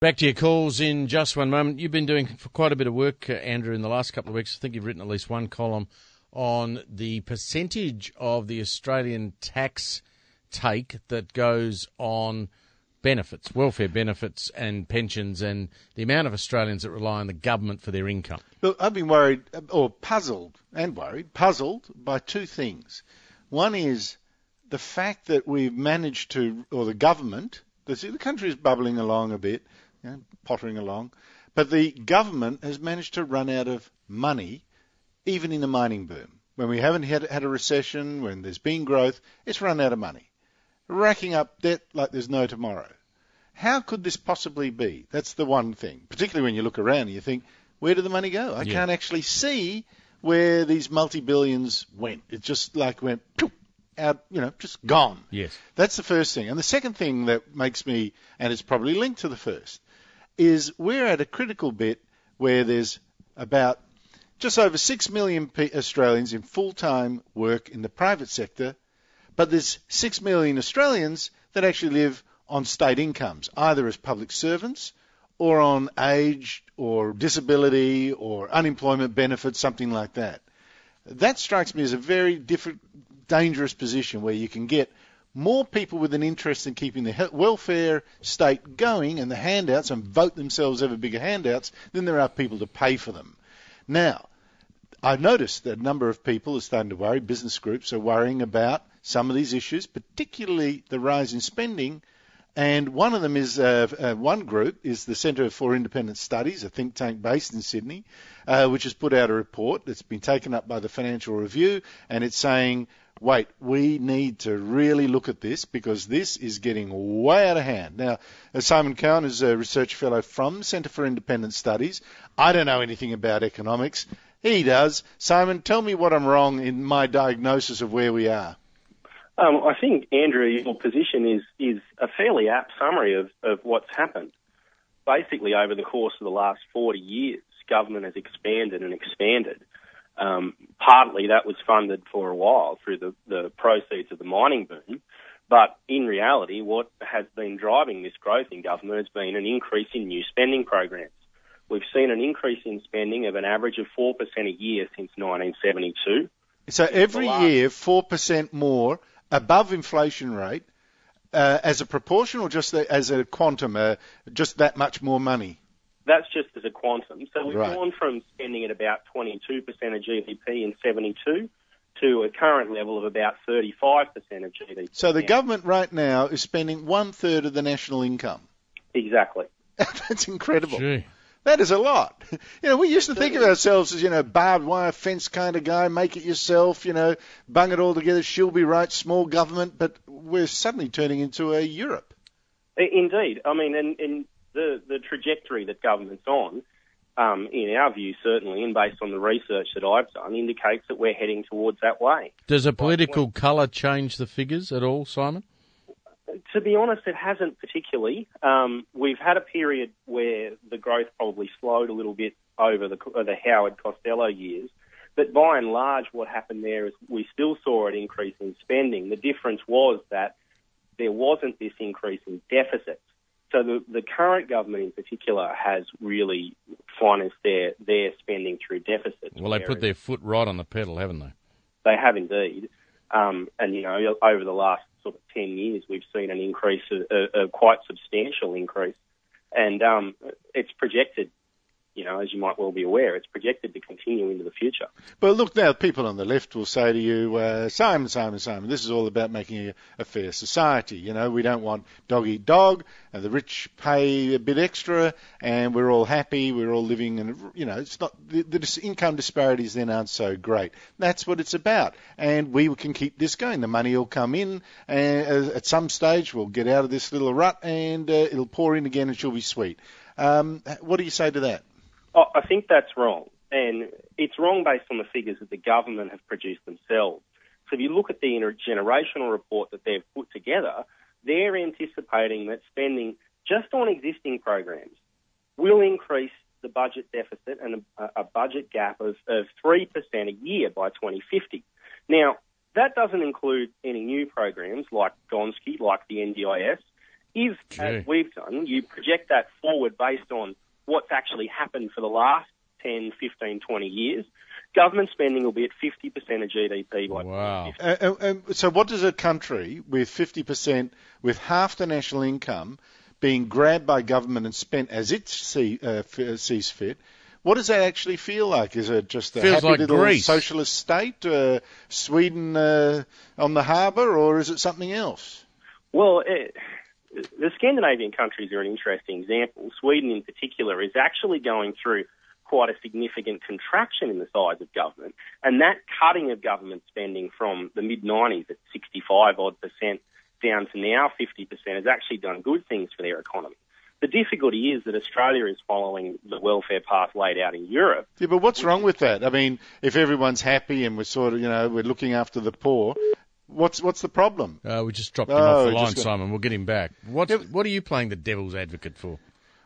Back to your calls in just one moment. You've been doing quite a bit of work, Andrew, in the last couple of weeks. I think you've written at least one column on the percentage of the Australian tax take that goes on benefits, welfare benefits and pensions, and the amount of Australians that rely on the government for their income. Look, I've been worried, or puzzled by two things. One is the fact that we've managed to, or the government, the country is bubbling along a bit, pottering along, but the government has managed to run out of money, even in the mining boom. When we haven't had a recession, when there's been growth, it's run out of money, racking up debt like there's no tomorrow. How could this possibly be? That's the one thing, particularly when you look around and you think, where did the money go? I can't actually see where these multi-billions went. It just went out, just gone. Yes. That's the first thing. And the second thing that makes me, and it's probably linked to the first, is we're at a critical bit where there's about just over 6 million Australians in full-time work in the private sector, but there's 6 million Australians that actually live on state incomes, either as public servants or on age or disability or unemployment benefits, something like that. That strikes me as a very dangerous position where you can get more people with an interest in keeping the welfare state going and the handouts and vote themselves over bigger handouts than there are people to pay for them. Now, I've noticed that a number of people are starting to worry, business groups are worrying about some of these issues, particularly the rise in spending. And one of them is, one group is the Centre for Independent Studies, a think tank based in Sydney, which has put out a report that's been taken up by the Financial Review, and it's saying, wait, we need to really look at this because this is getting way out of hand. Now, Simon Cowan is a research fellow from the Centre for Independent Studies. I don't know anything about economics. He does. Simon, tell me what I'm wrong in my diagnosis of where we are. I think, Andrew, your position is a fairly apt summary of what's happened. Basically, over the course of the last 40 years, government has expanded and expanded. Partly that was funded for a while through the proceeds of the mining boom, but in reality, what has been driving this growth in government has been an increase in new spending programs. We've seen an increase in spending of an average of 4% a year since 1972. So every year, 4% more above inflation rate as a proportion or just as a quantum, just that much more money? That's just as a quantum. So we've gone from spending at about 22% of GDP in 72 to a current level of about 35% of GDP. So the government right now is spending 1/3 of the national income. Exactly. That's incredible. Gee. That is a lot. We used to think of ourselves as, barbed wire fence kind of guy, make it yourself, bung it all together, she'll be right, small government, but we're suddenly turning into a Europe. Indeed. I mean, and the trajectory that government's on, in our view certainly, and based on the research that I've done, indicates that we're heading towards that way. Does a political colour change the figures at all, Simon? To be honest, it hasn't particularly. We've had a period where the growth probably slowed a little bit over the Howard Costello years, but by and large what happened there is we still saw an increase in spending. The difference was that there wasn't this increase in deficits. So the current government in particular has really financed their spending through deficits. Well, they put their foot right on the pedal, haven't they? They have indeed. And, over the last sort of 10 years, we've seen an increase, a quite substantial increase. And it's projected, as you might well be aware, it's projected to continue into the future. But look, now people on the left will say to you, Simon, this is all about making a fair society. We don't want dog eat dog, and the rich pay a bit extra, and we're all happy, we're all living, and it's not the income disparities then aren't so great. That's what it's about, and we can keep this going. The money will come in, and at some stage we'll get out of this little rut, and it'll pour in again, and she'll be sweet. What do you say to that? Oh, I think that's wrong, and it's wrong based on the figures that the government have produced themselves. So if you look at the intergenerational report that they've put together, they're anticipating that spending just on existing programs will increase the budget deficit and a budget gap of 3% a year by 2050. Now, that doesn't include any new programs like Gonski, like the NDIS, If, as we've done, you project that forward based on what's actually happened for the last 10, 15, 20 years, government spending will be at 50% of GDP by 2050. So what does a country with 50%, with half the national income being grabbed by government and spent as it sees fit, what does that actually feel like? Is it just a happy little Greece. Socialist state, Sweden on the harbour, or is it something else? Well, the Scandinavian countries are an interesting example. Sweden in particular is actually going through quite a significant contraction in the size of government, and that cutting of government spending from the mid-90s at 65% down to now 50% has actually done good things for their economy. The difficulty is that Australia is following the welfare path laid out in Europe. Yeah, but what's wrong with that? I mean, if everyone's happy and we're sort of, we're looking after the poor, what's the problem? We just dropped him off the line, Simon. We'll get him back. What are you playing the devil's advocate for?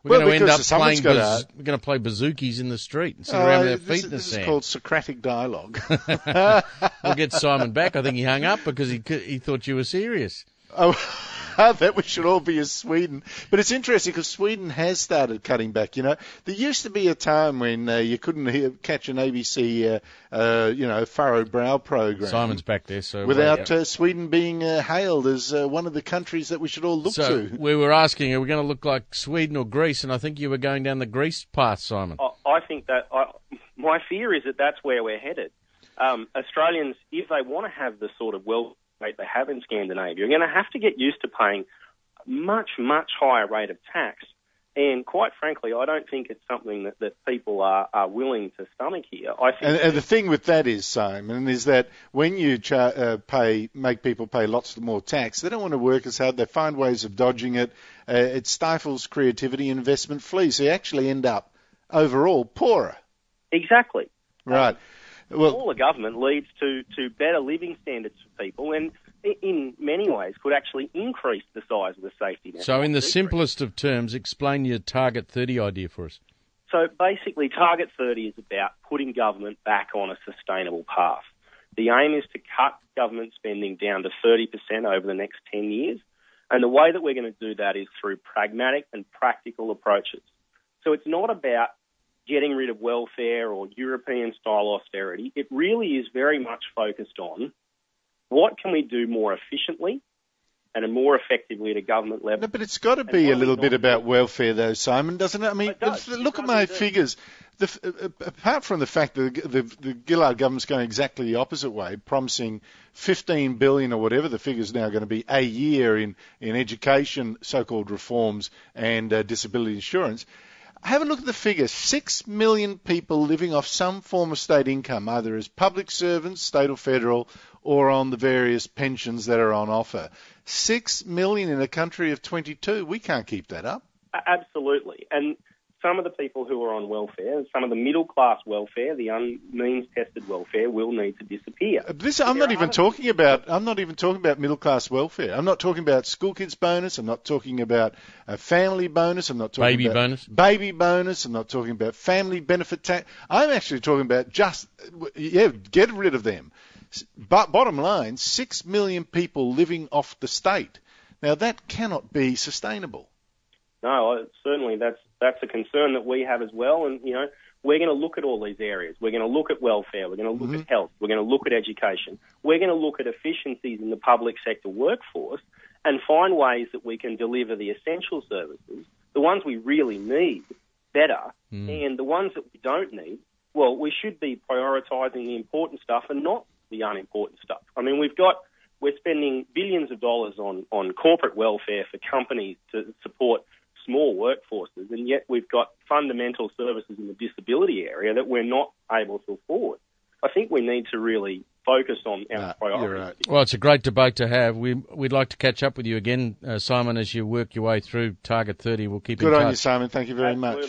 We're going to end up playing. We're going to play bazookies in the street and sit around with our feet in the sand. This is called Socratic dialogue. We'll get Simon back. I think he hung up because he thought you were serious. Oh, I bet we should all be as Sweden. But it's interesting because Sweden has started cutting back. There used to be a time when you couldn't catch an ABC, furrowed brow program. Simon's back there, so without Sweden being hailed as one of the countries that we should all look to. So we were asking, are we going to look like Sweden or Greece? And I think you were going down the Greece path, Simon. I think that my fear is that that's where we're headed. Australians, if they want to have the sort of wealth rate they have in Scandinavia, are going to have to get used to paying a much, much higher rate of tax. And quite frankly, I don't think it's something that people are willing to stomach here. I think and the thing with that is, Simon, is that when you make people pay lots more tax, they don't want to work as hard. They find ways of dodging it. It stifles creativity, investment flees. So you actually end up overall poorer. Exactly. Right. Well, smaller government leads to better living standards for people, and in many ways could actually increase the size of the safety net. So in the simplest of terms, explain your Target 30 idea for us. So basically, Target 30 is about putting government back on a sustainable path. The aim is to cut government spending down to 30% over the next 10 years, and the way that we're going to do that is through pragmatic and practical approaches. So it's not about getting rid of welfare or European-style austerity. It really is very much focused on what can we do more efficiently and more effectively at a government level. No, but it's got to be a little bit about welfare, though, Simon, doesn't it? I mean, look at my figures. Apart from the fact that the Gillard government's going exactly the opposite way, promising $15 billion or whatever the figure's now going to be a year in education, so-called reforms, and disability insurance. Have a look at the figure. 6 million people living off some form of state income, either as public servants, state or federal, or on the various pensions that are on offer. 6 million in a country of 22. We can't keep that up. Absolutely. And some of the people who are on welfare, some of the middle-class welfare, the means-tested welfare, will need to disappear. I'm not even talking about middle-class welfare. I'm not talking about school kids bonus. I'm not talking about a family bonus. I'm not talking baby bonus. Baby bonus. I'm not talking about family benefit tax. I'm actually talking about get rid of them. But bottom line, 6 million people living off the state. Now that cannot be sustainable. No, certainly that's a concern that we have as well. And, we're going to look at all these areas. We're going to look at welfare. We're going to look at health. We're going to look at education. We're going to look at efficiencies in the public sector workforce and find ways that we can deliver the essential services, the ones we really need, better, and the ones that we don't need, well, we should be prioritising the important stuff and not the unimportant stuff. I mean, we're spending billions of dollars on corporate welfare for companies to support small workforces, and yet we've got fundamental services in the disability area that we're not able to afford. I think we need to really focus on our priorities. You're right. Well, it's a great debate to have. We'd like to catch up with you again, Simon, as you work your way through Target 30. We'll keep in touch. Good on you, Simon. Thank you very much.